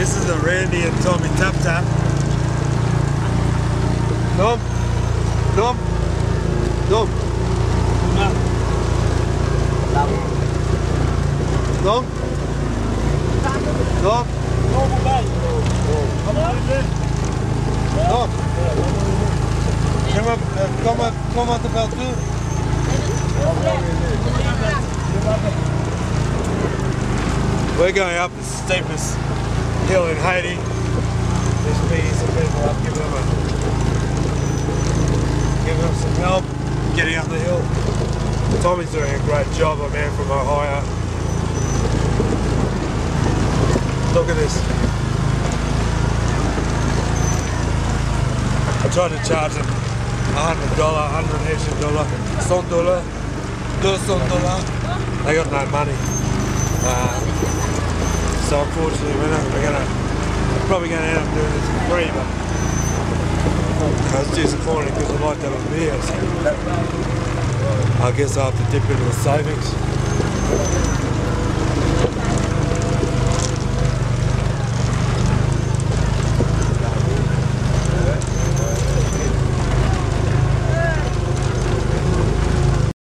This is the Randy and Tommy Tap Tap. Dom. Dom. Dom. Dom. Dom. Dom. Kom aan de bel toe. We're going up the steepest hill in Haiti. There's me some people up giving them some help getting up the hill. Tommy's doing a great job, a man from Ohio. Look at this. I tried to charge him $100, $100, $200. They got no money. So unfortunately we're probably gonna end up doing this for free, but I was disappointed because I'd like to have a beer, so I guess I'll have to dip into the savings.